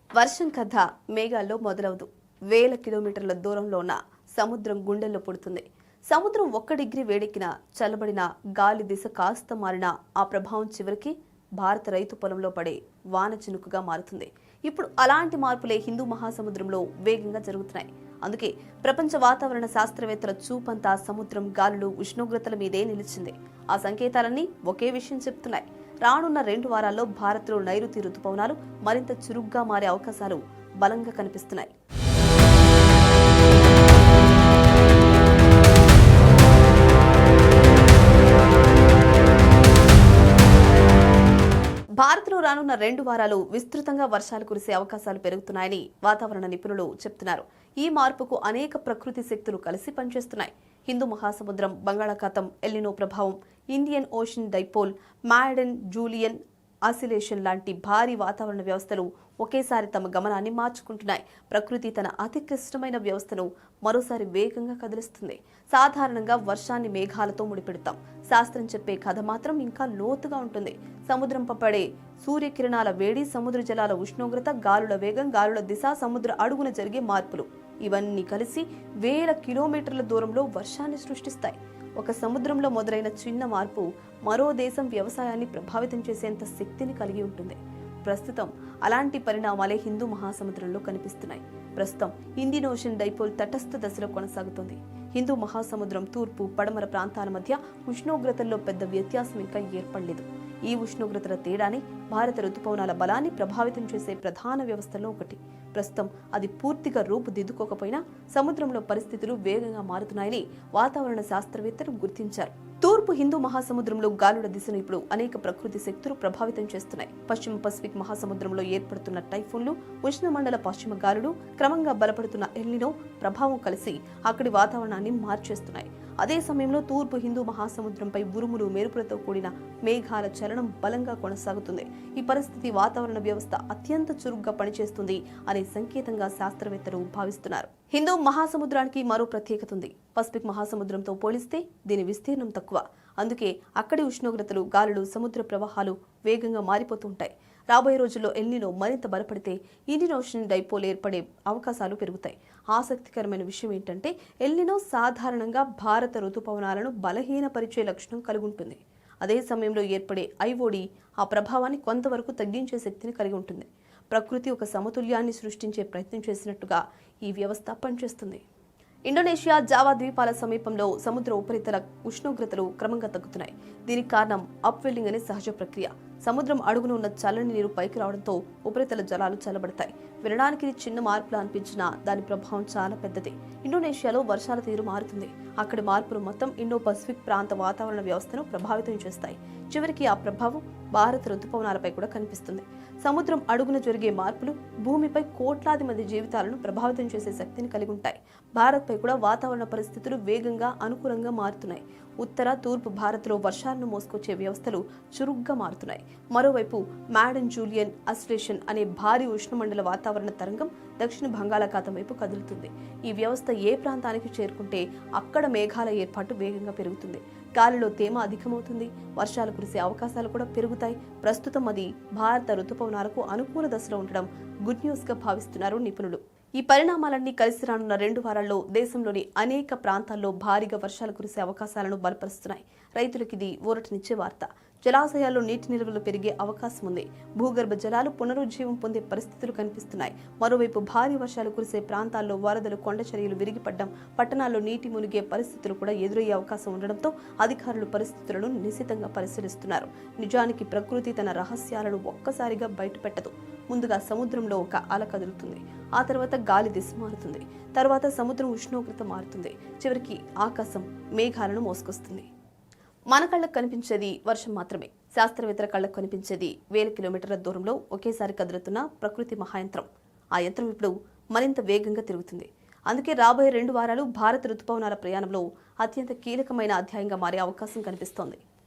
వర్షం కథ మేఘాల్లో మొదలవదు. వేల కిలోమీటర్ల దూరంలో ఉన్న సముద్రం గుండెల్లో పుడుతుంది. సముద్రం 1 డిగ్రీ వేడెక్కిన, చల్లబడిన, గాలి దిశ కాస్త మారిన ఆ ప్రభావం చివరికి భారత రైతు పొలంలో పడే వాన చినుకుగా మారుతుంది. ఇప్పుడు అలాంటి మార్పులే హిందూ మహాసముద్రంలో వేగంగా జరుగుతున్నాయి. అందుకే ప్రపంచ వాతావరణ శాస్త్రవేత్తల చూపంతా సముద్రం, గాలులు, ఉష్ణోగ్రతల మీదే నిలిచింది. ఆ సంకేతాలన్నీ ఒకే విషయం చెప్తున్నాయి. రానున్న 2 వారాల్లో భారత్లో నైరుతి రుతుపవనాలు మరింత చురుగ్గా మారే అవకాశాలు బలంగా కనిపిస్తున్నాయి. భారత్లో రానున్న 2 వారాలు విస్తృతంగా వర్షాలు కురిసే అవకాశాలు పెరుగుతున్నాయని వాతావరణ నిపుణులు చెప్తున్నారు. ఈ మార్పుకు అనేక ప్రకృతి శక్తులు కలిసి పనిచేస్తున్నాయి. హిందూ మహాసముద్రం, బంగాళాఖాతం, ఎల్నినో ప్రభావం, Indian ocean dipole, madden Julian oscillation లాంటి భారీ వాతావరణ వ్యవస్థలు ఒకేసారి తమ గమనాన్ని మార్చుకుంటున్నాయి. ప్రకృతి తన అతి క్లిష్టమైన వ్యవస్థను మరోసారి వేగంగా కదిలిస్తుంది. సాధారణంగా వర్షాన్ని మేఘాలతో ముడిపెడతాం. శాస్త్రం చెప్పే కథ మాత్రం ఇంకా లోతుగా ఉంటుంది. సముద్రంపై పడే సూర్యకిరణాల వేడి, సముద్ర జలాల ఉష్ణోగ్రత, గాలుల వేగం, గాలుల దిశ, సముద్ర అడుగున జరిగే మార్పులు ఇవన్నీ కలిసి వేల కిలోమీటర్ల దూరంలో వర్షాన్ని సృష్టిస్తాయి. ఒక సముద్రంలో మొదలైన చిన్న మార్పు మరో దేశం వ్యవసాయాన్ని ప్రభావితం చేసేంత శక్తిని కలిగి ఉంటుంది. ప్రస్తుతం అలాంటి పరిణామాలే హిందూ మహాసముద్రంలో కనిపిస్తున్నాయి. ప్రస్తుతం ఇండియన్ ఓషన్ డైపోల్ తటస్థ దశలో కొనసాగుతోంది. హిందూ మహాసముద్రం తూర్పు, పడమర ప్రాంతాల మధ్య ఉష్ణోగ్రతల్లో పెద్ద వ్యత్యాసం ఇంకా ఏర్పడలేదు. ఈ ఉష్ణోగ్రతల తేడాని భారత రుతుపవనాల బలాన్ని ప్రభావితం చేసే ప్రధాన వ్యవస్థల్లో ఒకటి. ప్రస్తుతం అది పూర్తిగా రూపుదిద్దుకోకపోయినా సముద్రంలో పరిస్థితులు వేగంగా మారుతున్నాయని వాతావరణ శాస్త్రవేత్తలు గుర్తించారు. తూర్పు హిందూ మహాసముద్రంలో గాలుల దిశను ఇప్పుడు అనేక ప్రకృతి శక్తులు ప్రభావితం చేస్తున్నాయి. పశ్చిమ పసిఫిక్ మహాసముద్రంలో ఏర్పడుతున్న టైఫూన్లు, ఉష్ణమండల పశ్చిమ గాలులు, క్రమంగా బలపడుతున్న ఎల్నినో ప్రభావం కలిసి అక్కడి వాతావరణాన్ని మార్చేస్తున్నాయి. అదే సమయంలో తూర్పు హిందూ మహాసముద్రంపై ఉరుములు, మెరుపులతో కూడిన మేఘాల చలనం బలంగా కొనసాగుతుంది. ఈ పరిస్థితి వాతావరణ వ్యవస్థ అత్యంత చురుగ్గా పనిచేస్తుంది అనే సంకేతంగా శాస్త్రవేత్తలు భావిస్తున్నారు. హిందూ మహాసముద్రానికి మరో ప్రత్యేకత ఉంది. పసిఫిక్ మహాసముద్రంతో పోలిస్తే దీని విస్తీర్ణం తక్కువ. అందుకే అక్కడి ఉష్ణోగ్రతలు, గాలులు, సముద్ర ప్రవాహాలు వేగంగా మారిపోతూ ఉంటాయి. రాబోయే రోజుల్లో ఎల్నినో మరింత బలపడితే ఇండియన్ ఓషన్ డైపోల్ ఏర్పడే అవకాశాలు పెరుగుతాయి. ఆసక్తికరమైన విషయం ఏంటంటే ఎల్నినో సాధారణంగా భారత రుతుపవనాలను బలహీనపరిచే లక్షణం కలిగి ఉంటుంది. అదే సమయంలో ఏర్పడే ఐఓడి ఆ ప్రభావాన్ని కొంతవరకు తగ్గించే శక్తిని కలిగి ఉంటుంది. ప్రకృతి ఒక సమతుల్యాన్ని సృష్టించే ప్రయత్నం చేసినట్టుగా ఈ వ్యవస్థ పనిచేస్తుంది. ఇండోనేషియా, జావా ద్వీపాల సమీపంలో సముద్ర ఉపరితల ఉష్ణోగ్రతలు క్రమంగా తగ్గుతున్నాయి. దీనికి కారణం అప్వెల్లింగ్ అనే సహజ ప్రక్రియ. సముద్రం అడుగున ఉన్న చల్లని నీరు పైకి రావడంతో ఉపరితల జలాలు చల్లబడతాయి. వినడానికి చిన్న మార్పులు అనిపించినా దాని ప్రభావం చాలా పెద్దది. ఇండోనేషియాలో వర్షాల తీరు మారుతుంది. అక్కడి మార్పులు మొత్తం ఇండో పసిఫిక్ ప్రాంత వాతావరణ వ్యవస్థను ప్రభావితం చేస్తాయి. చివరికి ఆ ప్రభావం భారత రుతుపవనాలపై కూడా కనిపిస్తుంది. సముద్రం అడుగున జరిగే మార్పులు భూమిపై కోట్లాది మంది జీవితాలను ప్రభావితం చేసే శక్తిని కలిగి ఉంటాయి. భారత్పై కూడా వాతావరణ పరిస్థితులు వేగంగా అనుకూలంగా మారుతున్నాయి. ఉత్తర, తూర్పు భారత్లో వర్షాలను మోసుకొచ్చే వ్యవస్థలు చురుగ్గా మారుతున్నాయి. మరోవైపు మ్యాడెన్ జూలియన్ ఆసిలేషన్ అనే భారీ ఉష్ణమండల వాతావరణ తరంగం దక్షిణ బంగాళాఖాతం వైపు కదులుతుంది. ఈ వ్యవస్థ ఏ ప్రాంతానికి చేరుకుంటే అక్కడ మేఘాల ఏర్పాటు వేగంగా పెరుగుతుంది. గాలిలో తేమ అధికమవుతుంది. వర్షాలు కురిసే అవకాశాలు కూడా పెరుగుతాయి. ప్రస్తుతం అది భారత రుతుపవనాలకు అనుకూల దశలో ఉండడం గుడ్ న్యూస్ గా భావిస్తున్నారు నిపుణులు. ఈ పరిణామాలన్నీ కలిసి రానున్న 2 వారాల్లో దేశంలోని అనేక ప్రాంతాల్లో భారీగా వర్షాలు కురిసే అవకాశాలను బలపరుస్తున్నాయి. రైతులకు ఇది ఊరటనిచ్చే వార్త. జలాశయాల్లో నీటి నిల్వలు పెరిగే అవకాశం ఉంది. భూగర్భ జలాలు పునరుజ్జీవం పొందే పరిస్థితులు కనిపిస్తున్నాయి. మరోవైపు భారీ వర్షాలు కురిసే ప్రాంతాల్లో వరదలు, కొండ చర్యలు విరిగిపడడం, పట్టణాల్లో నీటి మునిగే పరిస్థితులు కూడా ఎదురయ్యే అవకాశం ఉండడంతో అధికారులు పరిస్థితులను నిశితంగా పరిశీలిస్తున్నారు. నిజానికి ప్రకృతి తన రహస్యాలను ఒక్కసారిగా బయటపెట్టదు. ముందుగా సముద్రంలో ఒక అల కదులుతుంది. ఆ తర్వాత గాలి దిశ మారుతుంది. తర్వాత సముద్రం ఉష్ణోగ్రత మారుతుంది. చివరికి ఆకాశం మేఘాలను మోసుకొస్తుంది. మన కళ్ళకు కనిపించేది వర్షం మాత్రమే. శాస్త్రవేత్తల కళ్ళకు కనిపించేది వేల కిలోమీటర్ల దూరంలో ఒకేసారి కదులుతున్న ప్రకృతి మహాయంత్రం. ఆ యంత్రం ఇప్పుడు మరింత వేగంగా తిరుగుతుంది. అందుకే రాబోయే 2 వారాలు భారత రుతుపవనాల ప్రయాణంలో అత్యంత కీలకమైన అధ్యాయంగా మారే అవకాశం కనిపిస్తోంది.